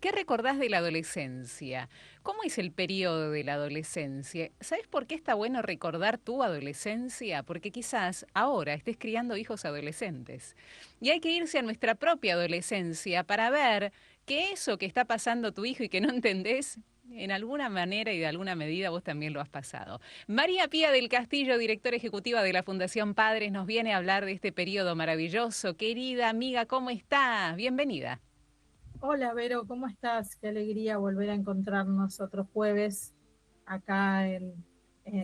¿Qué recordás de la adolescencia? ¿Cómo es el periodo de la adolescencia? ¿Sabes por qué está bueno recordar tu adolescencia? Porque quizás ahora estés criando hijos adolescentes. Y hay que irse a nuestra propia adolescencia para ver que eso que está pasando tu hijo y que no entendés, en alguna manera y de alguna medida vos también lo has pasado. María Pía del Castillo, directora ejecutiva de la Fundación Padres, nos viene a hablar de este periodo maravilloso. Querida amiga, ¿cómo estás? Bienvenida. Hola Vero, ¿cómo estás? Qué alegría volver a encontrarnos otro jueves acá en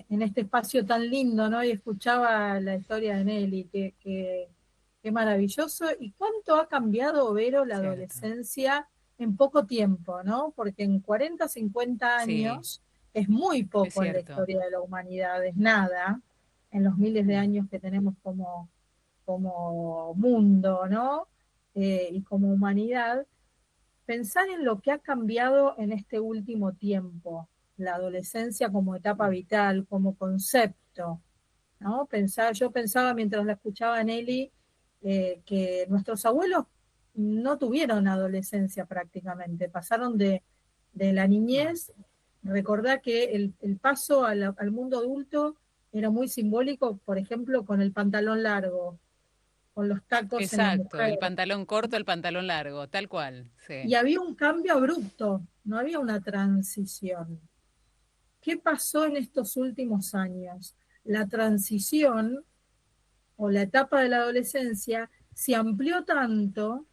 este espacio tan lindo, ¿no? Y escuchaba la historia de Nelly, qué maravilloso. ¿Y cuánto ha cambiado, Vero, la Cierto. adolescencia en poco tiempo, ¿no? Porque en 40, 50 Sí, años es muy es poco en la cierto. historia de la humanidad, es nada en los miles de Mm. años que tenemos como mundo, ¿no? Y como humanidad. Pensar en lo que ha cambiado en este último tiempo, la adolescencia como etapa Mm. vital, como concepto, ¿no? Yo pensaba mientras la escuchaba a Nelly que nuestros abuelos no tuvieron adolescencia prácticamente, pasaron de la Mm. niñez. Recordá que el paso al mundo adulto era muy simbólico, por ejemplo, con el pantalón largo, con los tacos en la Exacto, el mujer. pantalón corto, el pantalón largo, tal cual, sí. Y había un cambio abrupto, no había una transición. ¿Qué pasó en estos últimos años? La transición o la etapa de la adolescencia se amplió tanto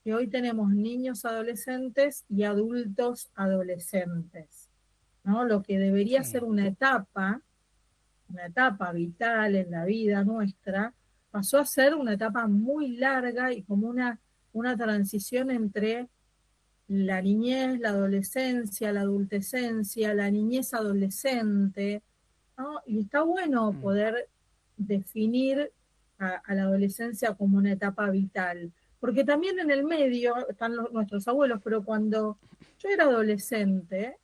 que hoy tenemos niños adolescentes y adultos adolescentes, ¿no? Lo que debería ser Sí. una etapa vital en la vida nuestra, pasó a ser una etapa muy larga y como una transición entre la niñez, la adolescencia, la adultecencia, la niñez adolescente, ¿no? Y está bueno Mm. poder definir a la adolescencia como una etapa vital, porque también en el medio están nuestros abuelos, pero cuando yo era adolescente,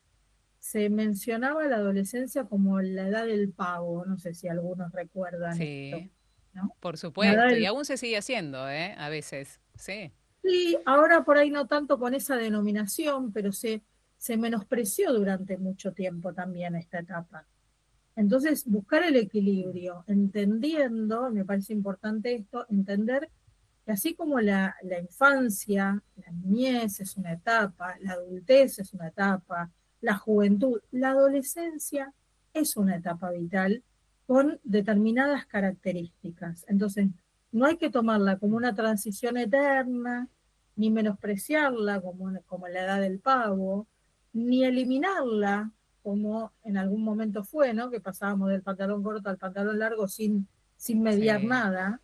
se mencionaba la adolescencia como la edad del pavo, no sé si algunos recuerdan esto, Sí, ¿no? por La edad supuesto. Y del aún se sigue haciendo, ¿eh? A veces. Sí. Sí, ahora por ahí no tanto con esa denominación, pero se menospreció durante mucho tiempo también esta etapa. Entonces, buscar el Mm. equilibrio, entendiendo, me parece importante esto, entender que así como la infancia, la niñez es una etapa, la adultez es una etapa, la juventud, la adolescencia es una etapa vital con determinadas características. Entonces, no hay que tomarla como Mm. una transición eterna, ni menospreciarla como la edad del pavo, ni eliminarla como en algún momento fue, ¿no? Que pasábamos del pantalón corto al pantalón largo sin mediar Sí. nada,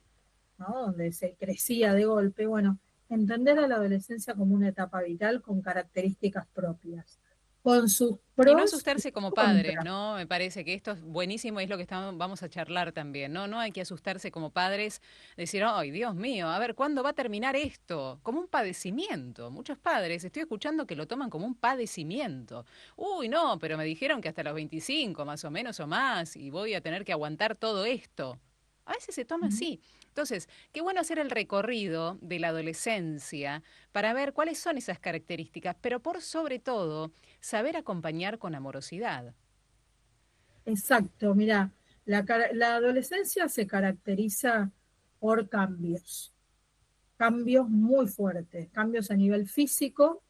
¿no? Donde se crecía de golpe. Bueno, entender a la adolescencia como una etapa vital con características propias, con sus Y no pros y asustarse sus como padres, contras. ¿no? Me parece que esto es buenísimo y es lo que vamos a charlar también, ¿no? No hay que asustarse como padres, decir, ay, Dios mío, a ver, ¿cuándo va a terminar esto? Como un padecimiento. Muchos padres, estoy escuchando que lo toman como un padecimiento. Uy, no, pero me dijeron que hasta los 25, más o menos, o más, y voy a tener que aguantar todo esto. A veces se toma así. Entonces, qué bueno hacer el recorrido de la adolescencia para ver cuáles son esas características, pero por sobre todo, saber acompañar con amorosidad. Exacto, mira, la adolescencia se caracteriza por cambios muy fuertes, cambios a nivel físico,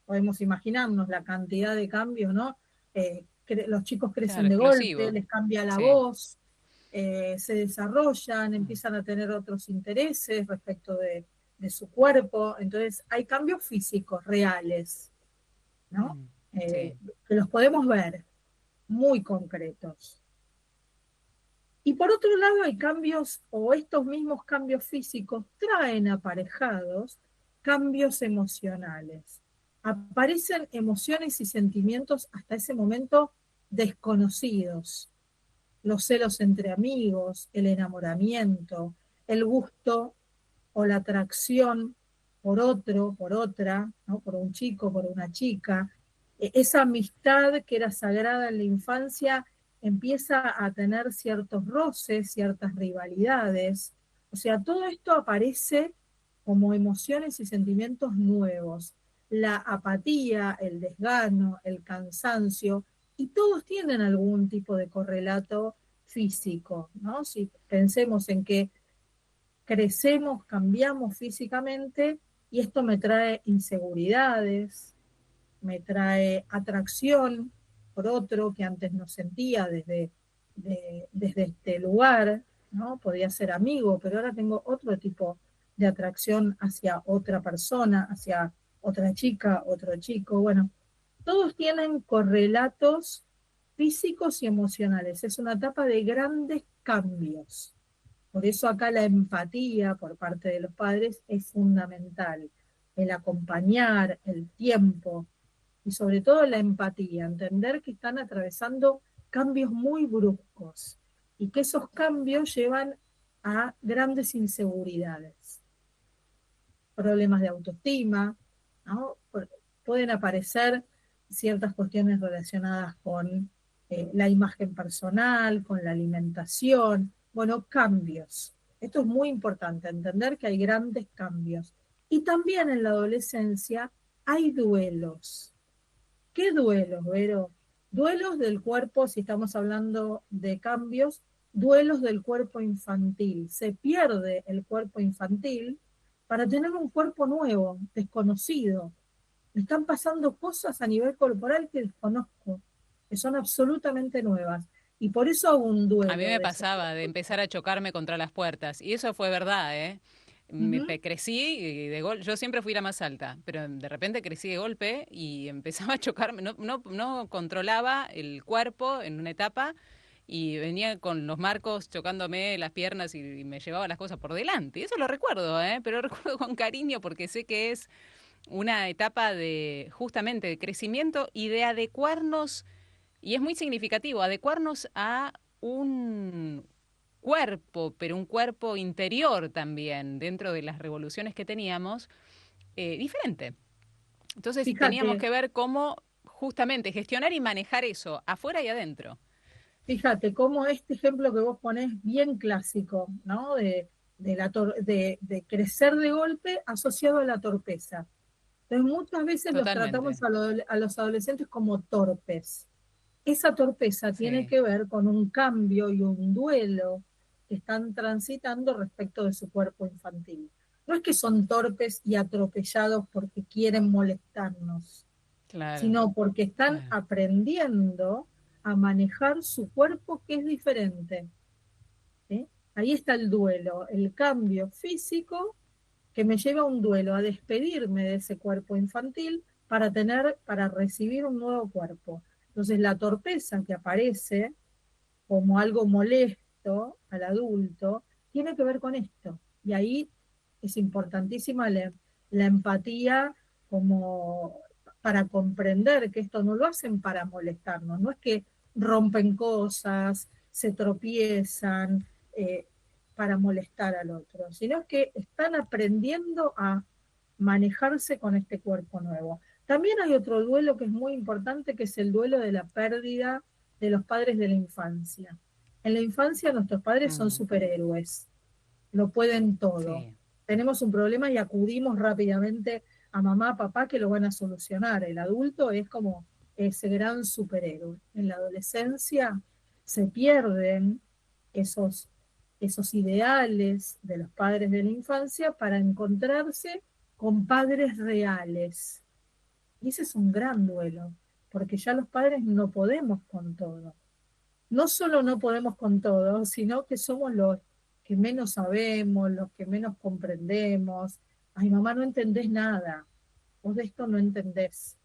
podemos imaginarnos la cantidad de cambios, ¿no? Los chicos Claro, crecen de golpe, explosivo. les cambia la Sí. voz, se desarrollan, Mm. empiezan a tener otros intereses respecto de su cuerpo, entonces hay cambios físicos reales, ¿no? Mm. Eh, Sí. que los podemos ver, muy concretos. Y por otro lado hay cambios, o estos mismos cambios físicos traen aparejados cambios emocionales. Aparecen emociones y sentimientos hasta ese momento desconocidos. Los celos entre amigos, el enamoramiento, el gusto o la atracción por otro, por otra, ¿no? Por un chico, por una chica. Esa amistad que era sagrada en la infancia empieza a tener ciertos roces, ciertas rivalidades. O sea, todo esto aparece como emociones y sentimientos nuevos. la apatía, el desgano, el cansancio, y todos tienen algún tipo de correlato físico, ¿no? Si pensemos en que crecemos, cambiamos físicamente y esto me trae inseguridades, me trae atracción por otro que antes no sentía desde este lugar, ¿no? Podía ser amigo, pero ahora tengo otro tipo de atracción hacia otra persona, hacia otra chica, otro chico. Bueno, todos tienen correlatos físicos y emocionales. Es una etapa de grandes cambios. Por eso acá la empatía por parte de los padres es fundamental. El acompañar, el tiempo y sobre todo la empatía, entender que están atravesando cambios muy bruscos y que esos cambios llevan a grandes inseguridades, problemas de autoestima, ¿no? Pueden aparecer ciertas cuestiones relacionadas con la imagen personal, con la alimentación, bueno, cambios. Esto es muy importante, entender que hay grandes cambios. Y también en la adolescencia hay duelos. ¿Qué duelos, Vero? Duelos del cuerpo, si estamos hablando de cambios, duelos del cuerpo infantil. Se pierde el cuerpo infantil para tener un cuerpo nuevo, desconocido. Me están pasando cosas a nivel corporal que desconozco, que son absolutamente nuevas. Y por eso hago un A mí duelo me de ese pasaba de cuerpo. empezar a chocarme contra las puertas y eso fue verdad, ¿eh? Ujú. Crecí y yo siempre fui la más alta, pero de repente crecí de golpe y empezaba a chocarme, no controlaba el cuerpo en una etapa y venía con los marcos chocándome las piernas y me llevaba las cosas por delante. Y eso lo recuerdo, ¿eh? Pero lo recuerdo con cariño porque sé que es una etapa de justamente de crecimiento y de adecuarnos, y es muy significativo, adecuarnos a un cuerpo, pero un cuerpo interior también, dentro de las revoluciones que teníamos, diferente. Entonces teníamos Fíjate, que ver cómo justamente gestionar y manejar eso, afuera y adentro. fíjate cómo este ejemplo que vos ponés bien clásico, ¿no? De crecer de golpe asociado a la torpeza. Entonces muchas veces los Totalmente. tratamos a los adolescentes como torpes. Esa torpeza tiene Sí. que ver con un cambio y un duelo que están transitando respecto de su cuerpo infantil. No es que son torpes y atropellados porque quieren molestarnos, Claro, sino porque están claro. aprendiendo a manejar su cuerpo que es diferente. ¿Sí? Ahí está el duelo, el cambio físico que me lleva a un duelo, a despedirme de ese cuerpo infantil para recibir un nuevo cuerpo. Entonces la torpeza que aparece como algo molesto al adulto tiene que ver con esto. Y ahí es importantísima la empatía como para comprender que esto no lo hacen para molestarnos, no es que rompen cosas, se tropiezan eh, para molestar al otro, sino que están aprendiendo a manejarse con este cuerpo nuevo. También hay otro duelo que es muy importante, que es el duelo de la pérdida de los padres de la infancia. En la infancia nuestros padres son Mm, superhéroes, lo pueden todo. sí. Tenemos un problema y acudimos rápidamente a mamá, papá que lo van a solucionar. El adulto es como ese gran superhéroe. En la adolescencia se pierden esos, esos ideales de los padres de la infancia para encontrarse con padres reales. Y ese es un gran duelo, porque ya los padres no podemos con todo. No solo no podemos con todo, sino que somos los que menos sabemos, los que menos comprendemos. Ay, mamá, no entendés nada. Vos de esto no entendés.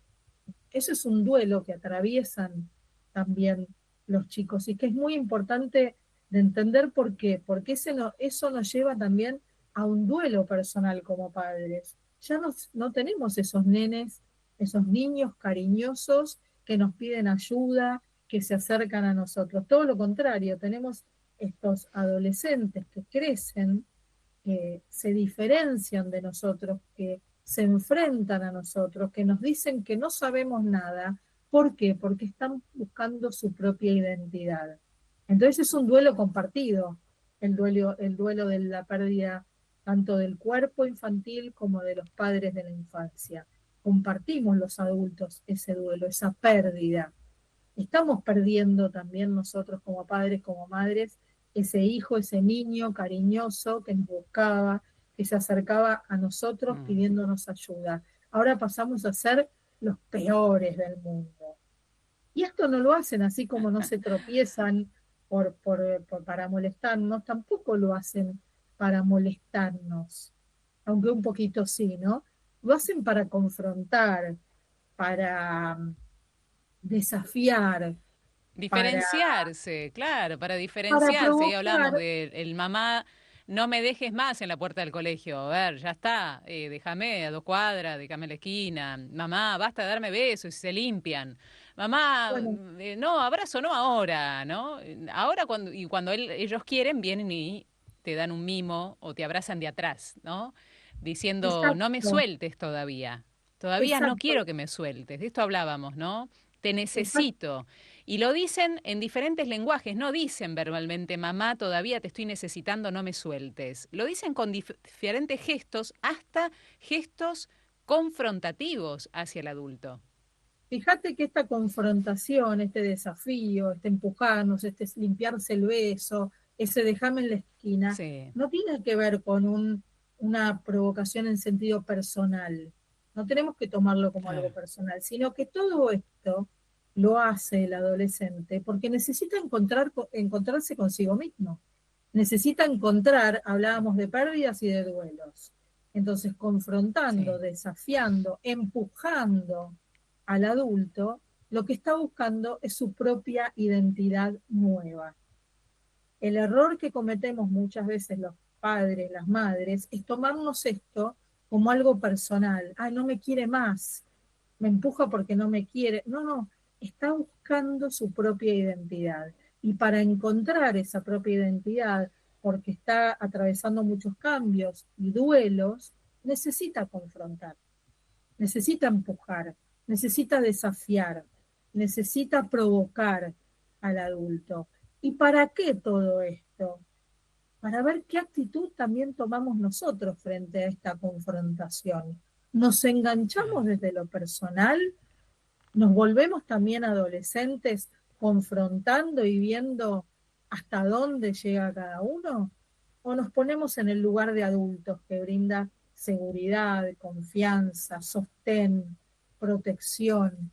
Eso es un duelo que atraviesan también los chicos y que es muy importante de entender por qué. Porque eso nos lleva también a un duelo personal como padres. Ya no tenemos esos nenes, esos niños cariñosos que nos piden ayuda, que se acercan a nosotros. Todo lo contrario, tenemos estos adolescentes que crecen, que se diferencian de nosotros, que se enfrentan a nosotros, que nos dicen que no sabemos nada. ¿Por qué? Porque están buscando su propia identidad. Entonces es un duelo compartido, el duelo de la pérdida tanto del cuerpo infantil como de los padres de la infancia. compartimos los adultos ese duelo, esa pérdida. Estamos perdiendo también nosotros como padres, como madres, ese hijo, ese niño cariñoso que nos buscaba, que se acercaba a nosotros Mm. pidiéndonos ayuda. Ahora pasamos a ser los peores del mundo. Y esto no lo hacen así como no se tropiezan para molestarnos, tampoco lo hacen para molestarnos, aunque un poquito sí, ¿no? Lo hacen para confrontar, para desafiar, para, Diferenciarse, claro, para para diferenciarse. Y hablamos provocar. de el mamá, no me dejes más en la puerta del colegio. A ver, ya está, déjame a 2 cuadras, déjame en la esquina. Mamá, basta de darme besos y se limpian. Mamá, Bueno, no, abrazo no ahora, ¿no? Ahora cuando ellos quieren, vienen y te dan un mimo o te abrazan de atrás, ¿no? Diciendo, no me exacto, sueltes todavía. Todavía no exacto, quiero que me sueltes. De esto hablábamos, ¿no? Te exacto. necesito. Y lo dicen en diferentes lenguajes, no dicen verbalmente, mamá, todavía te estoy necesitando, no me sueltes. Lo dicen con diferentes gestos, hasta gestos confrontativos hacia el adulto. Fíjate que esta confrontación, este desafío, este empujarnos, este limpiarse el beso, ese déjame en la esquina, Sí, no tiene que ver con una provocación en sentido personal. No tenemos que tomarlo como algo claro. personal, sino que todo esto lo hace el adolescente porque necesita encontrarse consigo mismo. Necesita encontrar, hablábamos de pérdidas y de duelos. Entonces, confrontando, Sí. desafiando, empujando al adulto, lo que está buscando es su propia identidad nueva. El error que cometemos muchas veces los padres, las madres, es tomarnos esto como algo personal. Ay, no me quiere más, me empuja porque no me quiere. No, no, está buscando su propia identidad. Y para encontrar esa propia identidad, porque está atravesando muchos cambios y duelos, necesita confrontar, necesita empujar, necesita desafiar, necesita provocar al adulto. ¿Y para qué todo esto? Para ver qué actitud también tomamos nosotros frente a esta confrontación. ¿Nos enganchamos Claro. desde lo personal? ¿Nos volvemos también adolescentes confrontando y viendo hasta dónde llega cada uno? ¿O nos ponemos en el lugar de adultos que brinda seguridad, confianza, sostén, protección?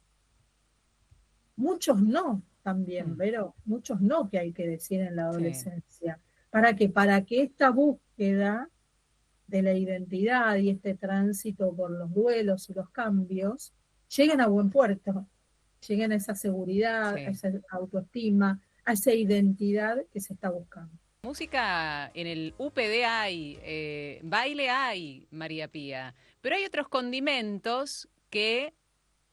Muchos no también, Mm. pero muchos no que hay que decir en la Sí. adolescencia. Para que esta búsqueda de la identidad y este tránsito por los duelos y los cambios lleguen a buen puerto, lleguen a esa seguridad, a Sí. esa autoestima, a esa identidad que se está buscando. Música en el UPD hay, baile hay, María Pía, pero hay otros condimentos que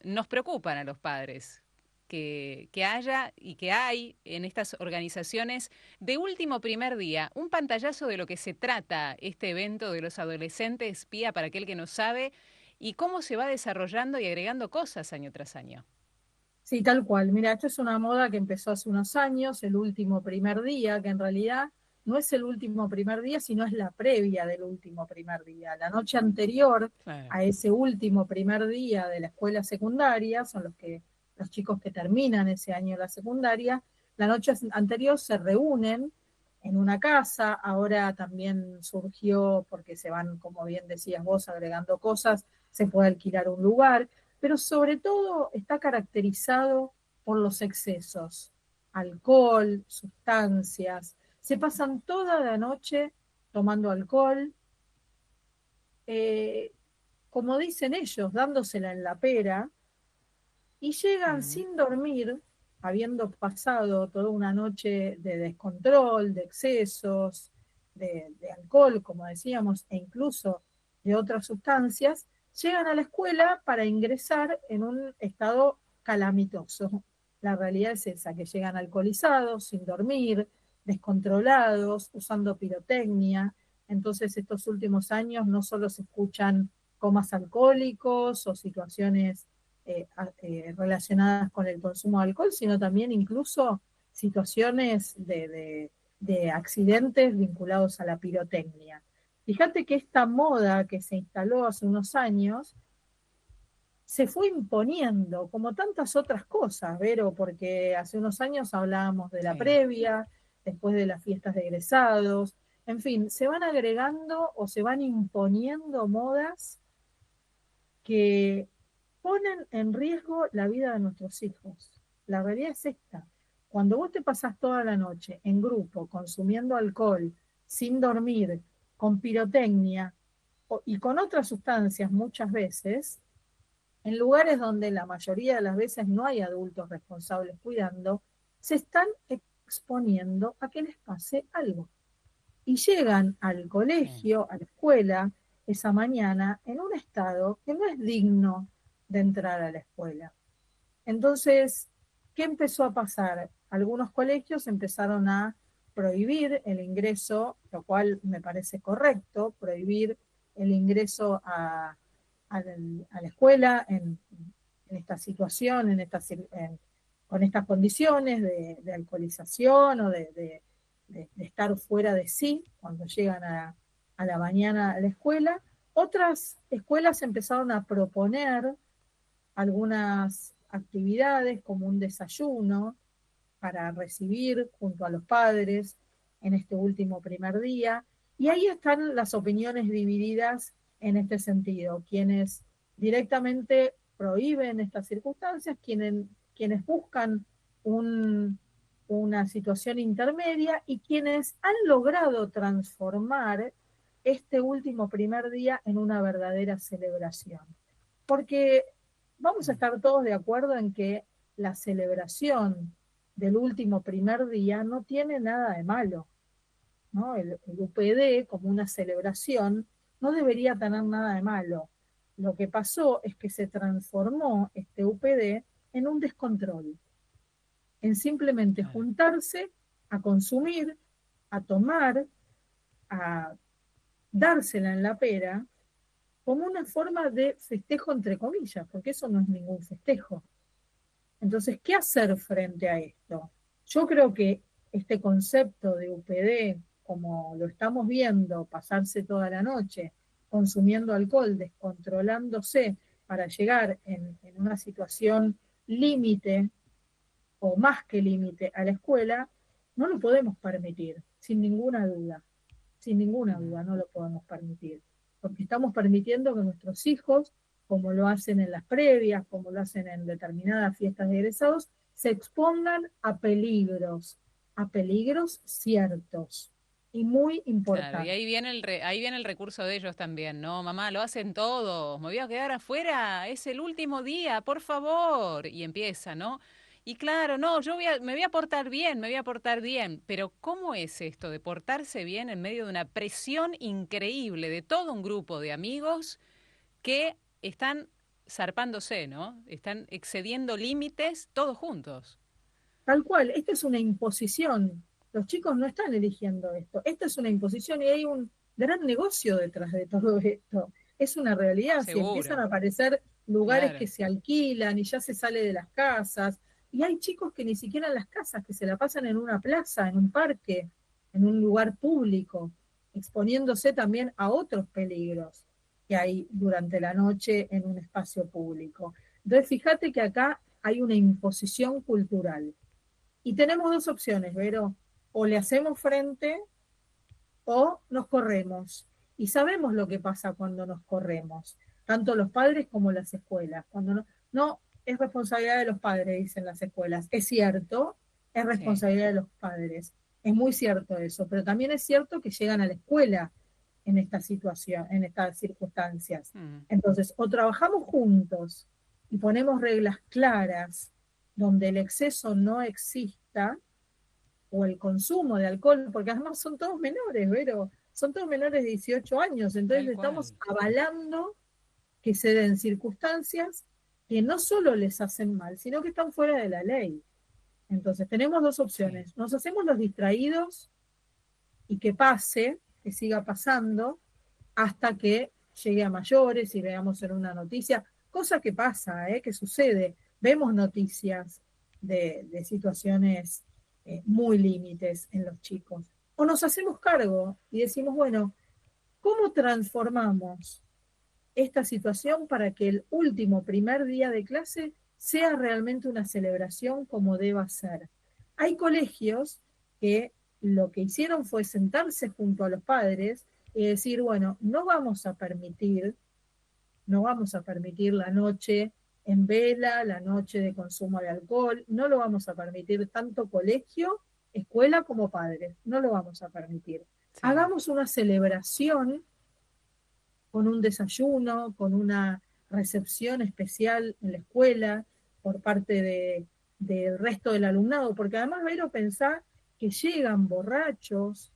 nos preocupan a los padres. Que haya y que hay en estas organizaciones de último primer día, un pantallazo de lo que se trata este evento de los adolescentes, Pía, para aquel que no sabe, y cómo se va desarrollando y agregando cosas año tras año. Sí, tal cual. Mira, esto es una moda que empezó hace unos años, el último primer día, que en realidad no es el último primer día, sino es la previa del último primer día. La noche anterior Claro. a ese último primer día de la escuela secundaria, son los chicos que terminan ese año la secundaria, la noche anterior se reúnen en una casa, ahora también surgió, porque se van, como bien decías vos, agregando cosas, se puede alquilar un lugar, pero sobre todo está caracterizado por los excesos, alcohol, sustancias. Se pasan toda la noche tomando alcohol, eh, como dicen ellos, dándosela en la pera, y llegan Mm. sin dormir, habiendo pasado toda una noche de descontrol, de excesos, de alcohol, como decíamos, e incluso de otras sustancias, llegan a la escuela para ingresar en un estado calamitoso. La realidad es esa, que llegan alcoholizados, sin dormir, descontrolados, usando pirotecnia. Entonces estos últimos años no solo se escuchan comas alcohólicos o situaciones relacionadas con el consumo de alcohol, sino también incluso situaciones de accidentes vinculados a la pirotecnia. Fíjate que esta moda que se instaló hace unos años se fue imponiendo, como tantas otras cosas, Vero, porque hace unos años hablábamos de la Sí. previa, después de las fiestas de egresados, en fin, se van agregando o se van imponiendo modas que ponen en riesgo la vida de nuestros hijos. La realidad es esta. Cuando vos te pasás toda la noche en grupo, consumiendo alcohol, sin dormir, con pirotecnia y con otras sustancias muchas veces, en lugares donde la mayoría de las veces no hay adultos responsables cuidando, se están exponiendo a que les pase algo. Y llegan al Sí. colegio, a la escuela, esa mañana en un estado que no es digno de entrar a la escuela. Entonces, ¿qué empezó a pasar? Algunos colegios empezaron a prohibir el ingreso, lo cual me parece correcto, prohibir el ingreso a la escuela en esta situación, con estas condiciones de alcoholización o de estar fuera de sí cuando llegan a la mañana a la escuela. Otras escuelas empezaron a proponer algunas actividades como un desayuno para recibir junto a los padres en este último primer día. Y ahí están las opiniones divididas en este sentido. Quienes directamente prohíben estas circunstancias, quienes buscan una situación intermedia y quienes han logrado transformar este último primer día en una verdadera celebración. Porque vamos a Mm. estar todos de acuerdo en que la celebración del último primer día no tiene nada de malo, ¿no? El UPD como una celebración no debería tener nada de malo. Lo que pasó es que se transformó este UPD en un descontrol, en simplemente Claro. juntarse a consumir, a tomar, a dársela en la pera, como una forma de festejo entre comillas, porque eso no es ningún festejo. Entonces, ¿qué hacer frente a esto? Yo creo que este concepto de UPD, como lo estamos viendo, pasarse toda la noche consumiendo alcohol, descontrolándose para llegar en una situación límite o más que límite a la escuela, no lo podemos permitir, sin ninguna duda. Sin ninguna Mm. duda, no lo podemos permitir. Porque estamos permitiendo que nuestros hijos, como lo hacen en las previas, como lo hacen en determinadas fiestas de egresados, se expongan a peligros ciertos y muy Claro, y importantes. ahí viene el recurso de ellos también, ¿no? Mamá, lo hacen todos, me voy a quedar afuera, es el último día, por favor. Y empieza, ¿no? Y claro, no, me voy a portar bien, me voy a portar bien. Pero ¿cómo es esto de portarse bien en medio de una presión increíble de todo un grupo de amigos que están zarpándose, ¿no? Están excediendo límites todos juntos. Tal cual, esta es una imposición. Los chicos no están eligiendo esto. Esta es una imposición y hay un gran negocio detrás de todo esto. Es una realidad. Si empiezan a Seguro, aparecer lugares que claro. se alquilan y ya se sale de las casas, y hay chicos que ni siquiera en las casas, que se la pasan en una plaza, en un parque, en un lugar público, exponiéndose también a otros peligros que hay durante la noche en un espacio público. Entonces, fíjate que acá hay una imposición cultural y tenemos dos opciones, Vero. O le hacemos frente o nos corremos. Y sabemos lo que pasa cuando nos corremos, tanto los padres como las escuelas. Cuando no es responsabilidad de los padres, dicen las escuelas. Es cierto, es Sí. responsabilidad de los padres. Es muy cierto eso, pero también es cierto que llegan a la escuela en esta situación, en estas circunstancias. Mm. Entonces, o trabajamos juntos y ponemos reglas claras donde el exceso no exista, o el consumo de alcohol, porque además son todos menores, pero son todos menores de 18 años, entonces Tal estamos cual. avalando que se den circunstancias que no solo les hacen mal, sino que están fuera de la ley. Entonces tenemos dos Sí. opciones, nos hacemos los distraídos y que pase, que siga pasando, hasta que llegue a mayores y veamos en una noticia, cosa que pasa, que sucede, vemos noticias de situaciones muy límites en los chicos. O nos hacemos cargo y decimos, bueno, ¿cómo transformamos esta situación para que el último primer día de clase sea realmente una celebración como deba ser. Hay colegios que lo que hicieron fue sentarse junto a los padres y decir, bueno, no vamos a permitir la noche en vela, la noche de consumo de alcohol, no lo vamos a permitir tanto colegio, escuela como padres, no lo vamos a permitir. Sí. Hagamos una celebración con un desayuno, con una recepción especial en la escuela por parte del resto del alumnado, porque además Vero pensar que llegan borrachos,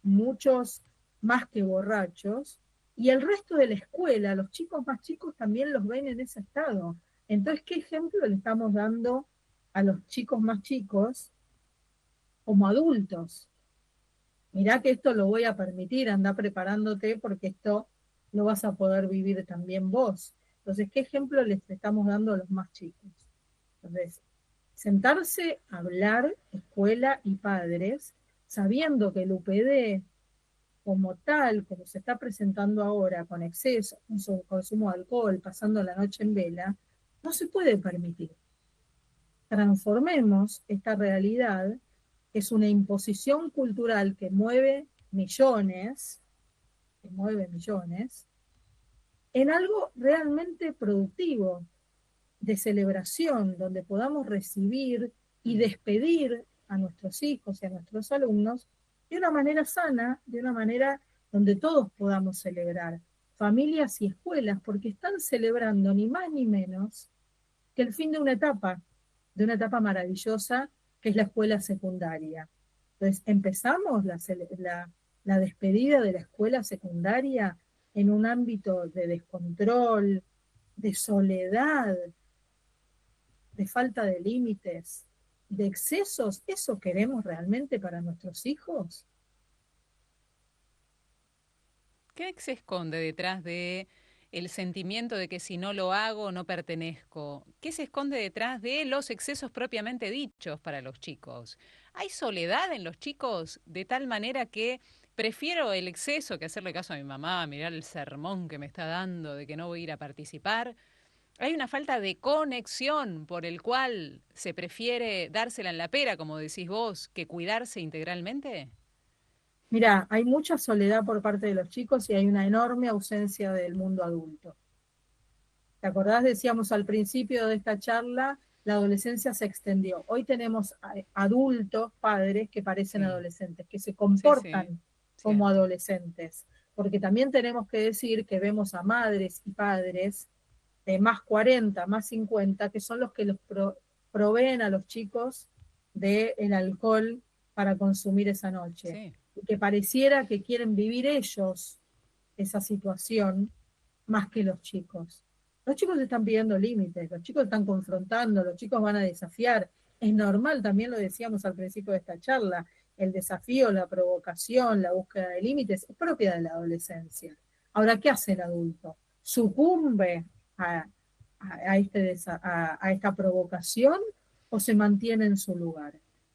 muchos más que borrachos, y el resto de la escuela, los chicos más chicos también los ven en ese estado. Entonces, ¿qué ejemplo le estamos dando a los chicos más chicos como adultos? Mirá que esto lo voy a permitir, anda preparándote porque esto lo vas a poder vivir también vos. Entonces, ¿qué ejemplo les estamos dando a los más chicos? Entonces, sentarse, hablar, escuela y padres, sabiendo que el UPD como tal, como se está presentando ahora, con exceso, con consumo de alcohol, pasando la noche en vela, no se puede permitir. Transformemos esta realidad, que es una imposición cultural que mueve millones, en algo realmente productivo, de celebración, donde podamos recibir y despedir a nuestros hijos y a nuestros alumnos de una manera sana, de una manera donde todos podamos celebrar, familias y escuelas, porque están celebrando ni más ni menos que el fin de una etapa maravillosa que es la escuela secundaria. Entonces, empezamos la despedida de la escuela secundaria en un ámbito de descontrol, de soledad, de falta de límites, de excesos. ¿Eso queremos realmente para nuestros hijos? ¿Qué se esconde detrás de el sentimiento de que si no lo hago no pertenezco? ¿Qué se esconde detrás de los excesos propiamente dichos para los chicos? ¿Hay soledad en los chicos de tal manera que prefiero el exceso que hacerle caso a mi mamá, mirar el sermón que me está dando de que no voy a ir a participar? ¿Hay una falta de conexión por el cual se prefiere dársela en la pera, como decís vos, que cuidarse integralmente? Mira, hay mucha soledad por parte de los chicos y hay una enorme ausencia del mundo adulto. ¿Te acordás? Decíamos al principio de esta charla, la adolescencia se extendió. Hoy tenemos adultos, padres que parecen Sí, adolescentes, que se sí, sí, comportan como cierto. adolescentes. Porque también tenemos que decir que vemos a madres y padres de más 40, más 50, que son los que proveen a los chicos del alcohol para consumir esa noche. Sí. Y que pareciera que quieren vivir ellos esa situación más que los chicos. Los chicos están pidiendo límites, los chicos están confrontando, los chicos van a desafiar. Es normal, también lo decíamos al principio de esta charla, el desafío, la provocación, la búsqueda de límites es propia de la adolescencia. Ahora, ¿qué hace el adulto? ¿Sucumbe a, a esta provocación o se mantiene en su lugar?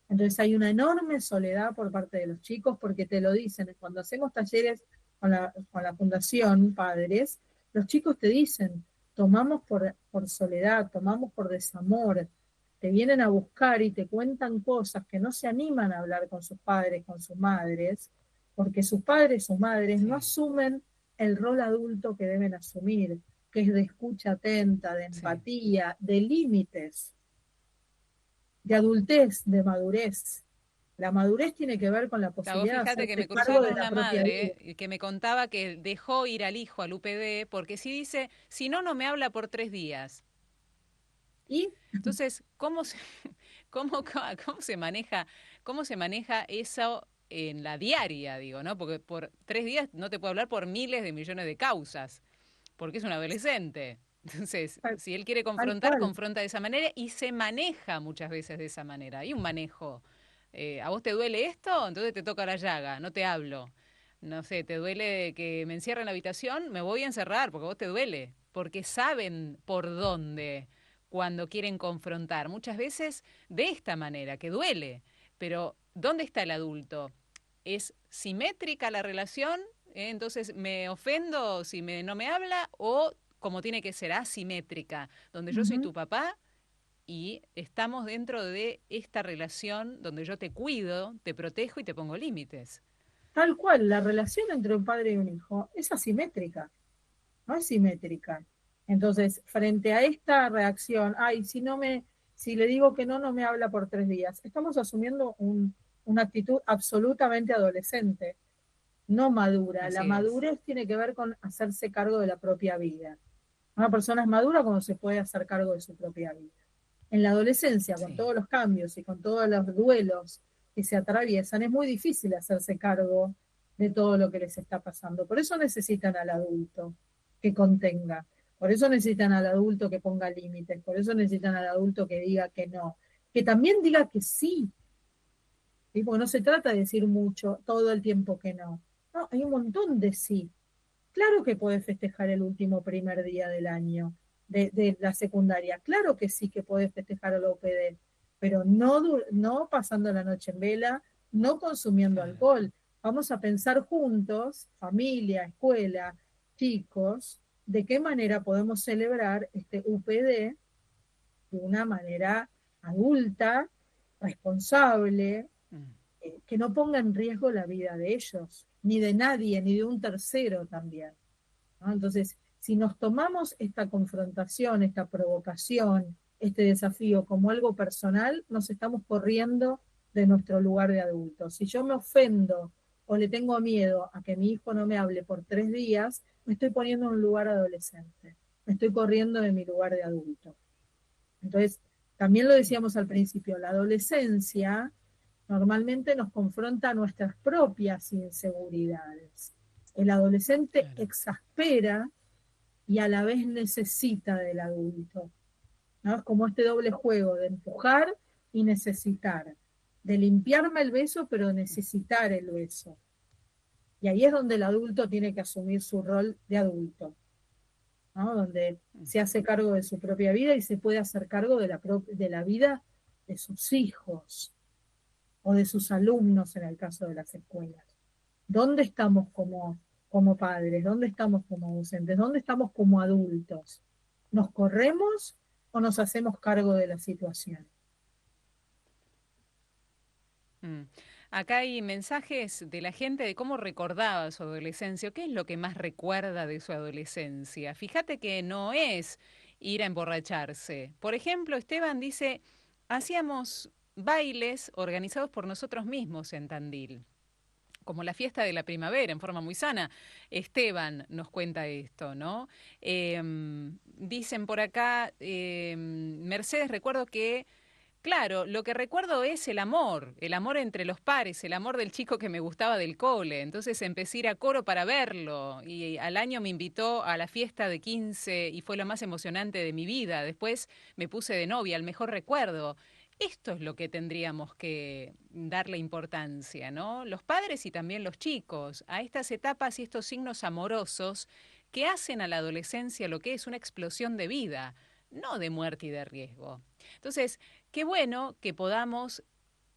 Entonces hay una enorme soledad por parte de los chicos porque te lo dicen, cuando hacemos talleres con la Fundación Padres, los chicos te dicen, tomamos por soledad, tomamos por desamor, te vienen a buscar y te cuentan cosas que no se animan a hablar con sus padres, con sus madres, porque sus padres o madres no Sí, asumen el rol adulto que deben asumir, que es de escucha atenta, de sí. empatía, de límites, de adultez, de madurez. La madurez tiene que ver con la Claro, vos posibilidad de fíjate que hacerse me cargo cruzaba de con la una propia vida. madre que me contaba que dejó ir al hijo al UPD porque si dice, si no, no me habla por 3 días. Y Entonces, cómo se maneja eso en la diaria, digo, ¿no? Porque por 3 días no te puede hablar por miles de millones de causas, porque es un adolescente. Entonces, tal, si él quiere tal confrontar, cual. confronta de esa manera y se maneja muchas veces de esa manera. Hay un manejo. ¿A vos te duele esto? Entonces te toca la llaga, no te hablo. No sé, ¿te duele que me encierre en la habitación? Me voy a encerrar porque a vos te duele. Porque saben por dónde cuando quieren confrontar. Muchas veces de esta manera, que duele. Pero ¿dónde está el adulto? ¿Es simétrica la relación? Entonces me ofendo si no me habla o como tiene que ser, asimétrica, donde yo soy Ujú. tu papá y estamos dentro de esta relación donde yo te cuido, te protejo y te pongo límites. Tal cual, la relación entre un padre y un hijo es asimétrica, no es simétrica. Entonces, frente a esta reacción, ay, si le digo que no, no me habla por 3 días, estamos asumiendo una actitud absolutamente adolescente, no madura. La Así es. madurez tiene que ver con hacerse cargo de la propia vida. Una persona es madura cuando se puede hacer cargo de su propia vida. En la adolescencia, con Sí. todos los cambios y con todos los duelos que se atraviesan, es muy difícil hacerse cargo de todo lo que les está pasando. Por eso necesitan al adulto que contenga, por eso necesitan al adulto que ponga límites, por eso necesitan al adulto que diga que no, que también diga que sí, ¿sí? Porque no se trata de decir mucho todo el tiempo que no. No, hay un montón de sí. Claro que podés festejar el último primer día del año de la secundaria. Claro que sí que podés festejar el OPD, pero no pasando la noche en vela, no consumiendo Claro. alcohol. Vamos a pensar juntos, familia, escuela, chicos, de qué manera podemos celebrar este UPD de una manera adulta, responsable, Mm. que no ponga en riesgo la vida de ellos, ni de nadie, ni de un tercero también, ¿no? Entonces, si nos tomamos esta confrontación, esta provocación, este desafío como algo personal, nos estamos corriendo de nuestro lugar de adultos. Si yo me ofendo o le tengo miedo a que mi hijo no me hable por 3 días, me estoy poniendo en un lugar adolescente, me estoy corriendo de mi lugar de adulto. Entonces, también lo decíamos al principio, la adolescencia normalmente nos confronta a nuestras propias inseguridades. El adolescente Claro. exaspera y a la vez necesita del adulto, ¿no? Es como este doble juego de empujar y necesitar, de limpiarme el beso, pero necesitar el beso. Y ahí es donde el adulto tiene que asumir su rol de adulto, ¿no? Donde Mm. se hace cargo de su propia vida y se puede hacer cargo de la vida de sus hijos o de sus alumnos en el caso de las escuelas. ¿Dónde estamos como padres? ¿Dónde estamos como docentes? ¿Dónde estamos como adultos? ¿Nos corremos o nos hacemos cargo de la situación? Mm. Acá hay mensajes de la gente de cómo recordaba su adolescencia, qué es lo que más recuerda de su adolescencia. Fíjate que no es ir a emborracharse. Por ejemplo, Esteban dice, hacíamos bailes organizados por nosotros mismos en Tandil, como la fiesta de la primavera, en forma muy sana. Esteban nos cuenta esto, ¿no? Dicen por acá, Mercedes, recuerdo que claro, lo que recuerdo es el amor entre los pares, el amor del chico que me gustaba del cole. Entonces empecé a ir a coro para verlo y al año me invitó a la fiesta de 15 y fue lo más emocionante de mi vida. Después me puse de novia, el mejor recuerdo. Esto es lo que tendríamos que darle importancia, ¿no? Los padres y también los chicos, a estas etapas y estos signos amorosos que hacen a la adolescencia lo que es una explosión de vida, no de muerte y de riesgo. Entonces, qué bueno que podamos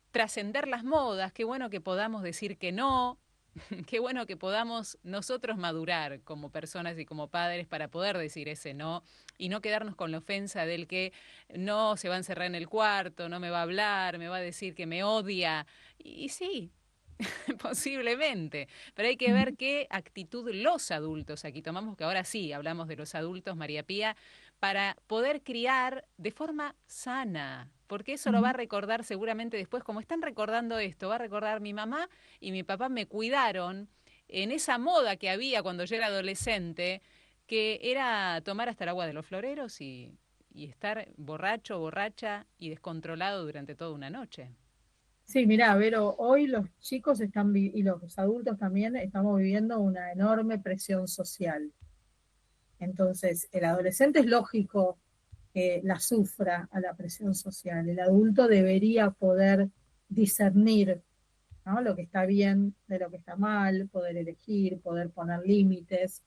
trascender las modas, qué bueno que podamos decir que no, qué bueno que podamos nosotros madurar como personas y como padres para poder decir ese no y no quedarnos con la ofensa del que no se va a encerrar en el cuarto, no me va a hablar, me va a decir que me odia. Y sí, posiblemente, pero hay que ver qué actitud los adultos, aquí tomamos que ahora sí hablamos de los adultos, María Pía, para poder criar de forma sana, porque eso lo va a recordar seguramente después, como están recordando esto, va a recordar mi mamá y mi papá me cuidaron en esa moda que había cuando yo era adolescente, que era tomar hasta el agua de los floreros y estar borracho, borracha y descontrolado durante toda una noche. Sí, mirá, Vero, hoy los chicos y los adultos también estamos viviendo una enorme presión social. Entonces, el adolescente es lógico que la sufra a la presión social. El adulto debería poder discernir, ¿no? Lo que está bien de lo que está mal, poder elegir, poder poner límites.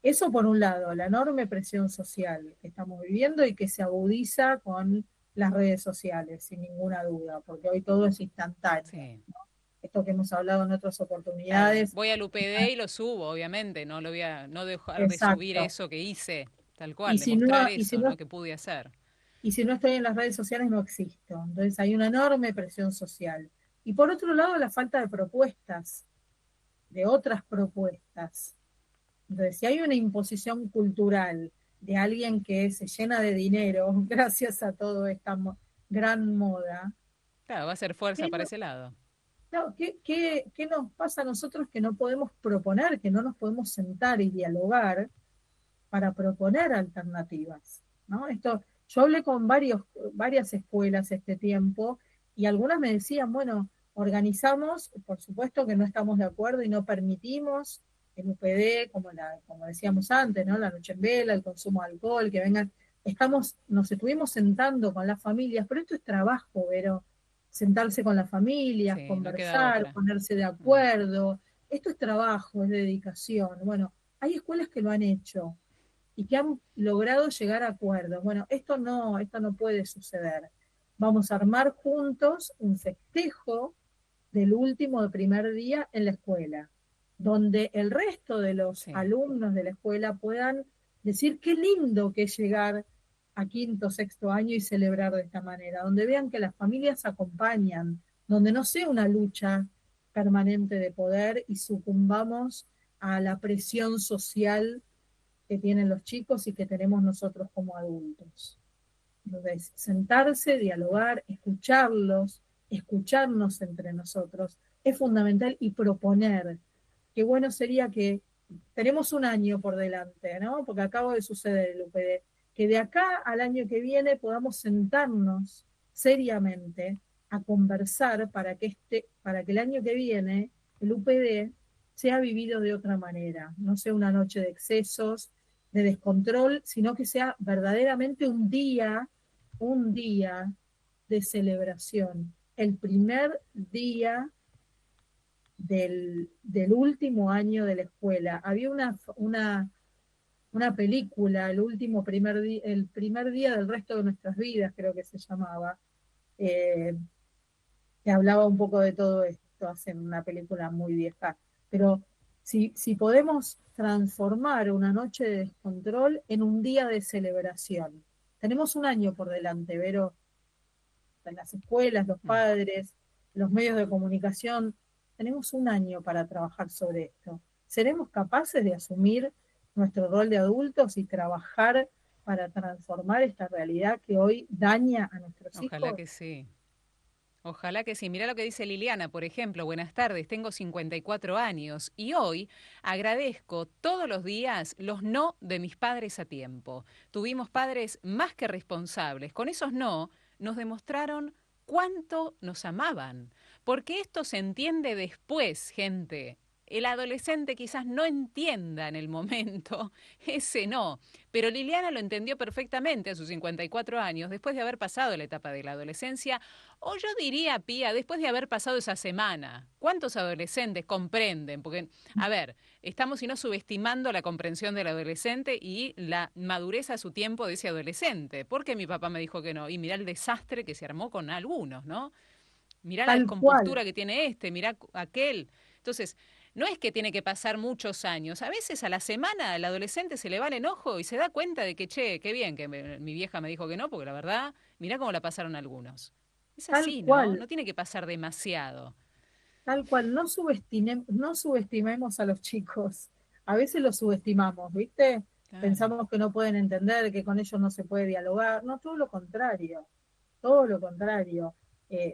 Eso por un lado, la enorme presión social que estamos viviendo y que se agudiza con las redes sociales, sin ninguna duda, porque hoy todo es instantáneo. Sí. esto que hemos hablado en otras Claro, oportunidades. voy al UPD y lo subo, obviamente, no lo voy a no dejar de subir Exacto. eso que hice, tal cual, Y si no, demostrar y si eso, no, ¿no? Que pude hacer. y si no estoy en las redes sociales no existo. Entonces hay una enorme presión social. Y por otro lado, la falta de propuestas, de otras propuestas. Entonces, si hay una imposición cultural de alguien que se llena de dinero gracias a toda esta gran moda, Claro, va a ser fuerza ¿qué, para no- ese lado. no, qué nos pasa a nosotros que no podemos proponer, que no nos podemos sentar y dialogar para proponer alternativas? ¿No? Yo hablé con varias escuelas este tiempo y algunas me decían, bueno, organizamos, por supuesto que no estamos de acuerdo y no permitimos el UPD, como decíamos antes, ¿no? La noche en vela, el consumo de alcohol, que vengan. Nos estuvimos sentando con las familias, pero esto es trabajo, Vero, sentarse con las familias, Sí, no queda conversar, otra. ponerse de Mm. acuerdo. Esto es trabajo, es dedicación. Bueno, hay escuelas que lo han hecho y que han logrado llegar a acuerdos. Bueno, esto no puede suceder. Vamos a armar juntos un festejo del último del primer día en la escuela, donde el resto de los Sí. alumnos de la escuela puedan decir qué lindo que es llegar a quinto, sexto año y celebrar de esta manera, donde vean que las familias acompañan, donde no sea una lucha permanente de poder y sucumbamos a la presión social que tienen los chicos y que tenemos nosotros como adultos. Entonces, sentarse, dialogar, escucharlos, escucharnos entre nosotros es fundamental y proponer. Qué bueno sería que tenemos un año por delante, ¿no? Porque acaba de suceder el UPD, que de acá al año que viene podamos sentarnos seriamente a conversar para que el año que viene el UPD sea vivido de otra manera, no sea una noche de excesos, de descontrol, sino que sea verdaderamente un día de celebración, el primer día del último año de la escuela. Había una película, el primer día del resto de nuestras vidas, creo que se llamaba, eh, que hablaba un poco de todo esto, hacen una película muy vieja, pero si podemos transformar una noche de descontrol en un día de celebración. Tenemos un año por delante, Vero, en las escuelas, los Mm. padres, los medios de comunicación, tenemos un año para trabajar sobre esto. ¿Seremos capaces de asumir nuestro rol de adultos y trabajar para transformar esta realidad que hoy daña a nuestros Ojalá hijos? que sí. Ojalá que sí. Mira lo que dice Liliana, por ejemplo. Buenas tardes, tengo 54 años y hoy agradezco todos los días los no de mis padres a tiempo. Tuvimos padres más que responsables. Con esos no nos demostraron cuánto nos amaban. Porque esto se entiende después, gente. El adolescente quizás no entienda en el momento ese no, pero Liliana lo entendió perfectamente a sus 54 años, después de haber pasado la etapa de la adolescencia. O yo diría, Pía, después de haber pasado esa semana, ¿cuántos adolescentes comprenden? Porque, a ver, estamos si no subestimando la comprensión del adolescente y la madurez a su tiempo de ese adolescente. Porque mi papá me dijo que no. Y mirá el desastre que se armó con algunos, ¿no? Mirá la Tal cual, descompostura que tiene este, mirá aquel. Entonces, no es que tiene que pasar muchos años. A veces a la semana el adolescente se le va el enojo y se da cuenta de que, che, qué bien que mi vieja me dijo que no, porque la verdad, mirá cómo la pasaron algunos. Es tal así, ¿no? cual, No tiene que pasar demasiado. tal cual. No subestimemos a los chicos. A veces los subestimamos, ¿viste? Claro. Pensamos que no pueden entender, que con ellos no se puede dialogar. No, todo lo contrario. Todo lo contrario.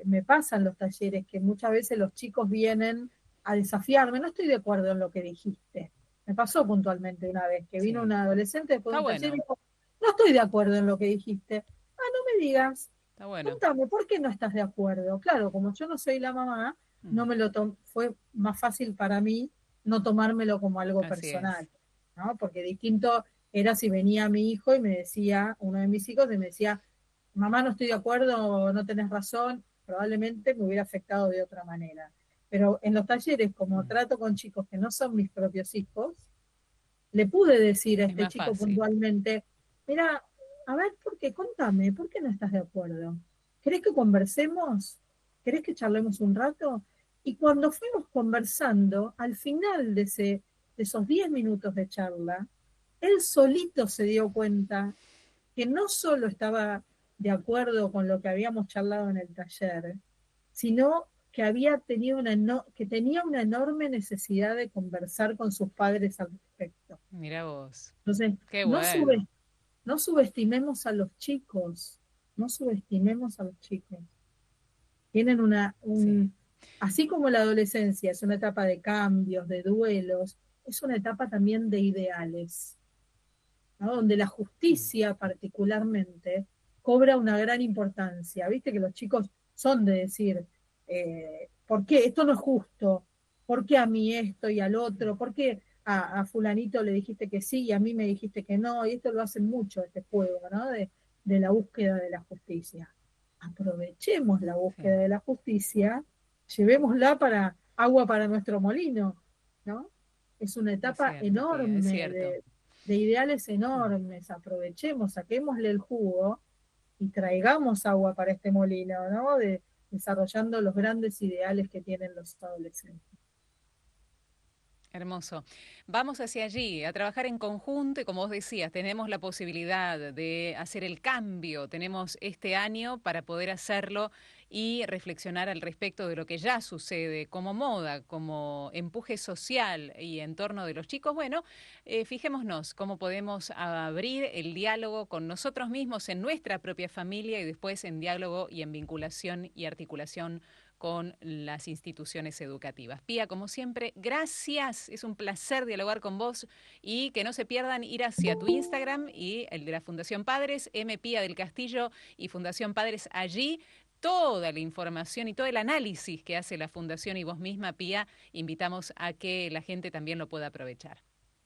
Me pasan los talleres que muchas veces los chicos vienen a desafiarme. No estoy de acuerdo en lo que dijiste. Me pasó puntualmente una vez que vino Sí. un adolescente después de Está un taller y bueno, dijo, no estoy de acuerdo en lo que dijiste. Ah, no me digas, está bueno. contame, ¿por qué no estás de acuerdo? Claro, como yo no soy la mamá, Mm, fue más fácil para mí no tomármelo como algo así es. personal, ¿no? Porque distinto era si venía mi hijo y me decía, uno de mis hijos, y me decía, mamá, no estoy de acuerdo, no tenés razón, probablemente me hubiera afectado de otra manera. Pero en los talleres, como Mm, trato con chicos que no son mis propios hijos, le pude decir a es este más chico fácil. puntualmente, mira, a ver, ¿por qué? Contame, ¿por qué no estás de acuerdo? ¿Querés que conversemos? ¿Querés que charlemos un rato? Y cuando fuimos conversando, al final de esos 10 minutos de charla, él solito se dio cuenta que no solo estaba de acuerdo con lo que habíamos charlado en el taller, sino que había tenido que tenía una enorme necesidad de conversar con sus padres al respecto. Mira vos. Entonces, Qué bueno. no subestimemos a los chicos, no subestimemos a los chicos. Tienen Sí, así como la adolescencia es una etapa de cambios, de duelos, es una etapa también de ideales, ¿no? Donde la justicia particularmente cobra una gran importancia. Viste que los chicos son de decir, ¿por qué esto no es justo? ¿Por qué a mí esto y al otro? ¿Por qué a fulanito le dijiste que sí y a mí me dijiste que no? Y esto lo hacen mucho, este juego, ¿no? De la búsqueda de la justicia. Aprovechemos la búsqueda sí. de la justicia, llevémosla para agua para nuestro molino, ¿no? Es una Es etapa cierto, Pía, es enorme cierto. de ideales enormes, aprovechemos, saquémosle el jugo y traigamos agua para este molino, ¿no? Desarrollando los grandes ideales que tienen los adolescentes. Hermoso. Vamos hacia allí, a trabajar en conjunto y como vos decías, tenemos la posibilidad de hacer el cambio, tenemos este año para poder hacerlo y reflexionar al respecto de lo que ya sucede como moda, como empuje social y en torno de los chicos. Bueno, fijémonos cómo podemos abrir el diálogo con nosotros mismos en nuestra propia familia y después en diálogo y en vinculación y articulación con las instituciones educativas. Pía, como siempre, gracias. Es un placer dialogar con vos y que no se pierdan ir hacia tu Instagram y el de la Fundación Padres, M. Pía del Castillo y Fundación Padres allí. Toda la información y todo el análisis que hace la Fundación y vos misma, Pía, invitamos a que la gente también lo pueda aprovechar.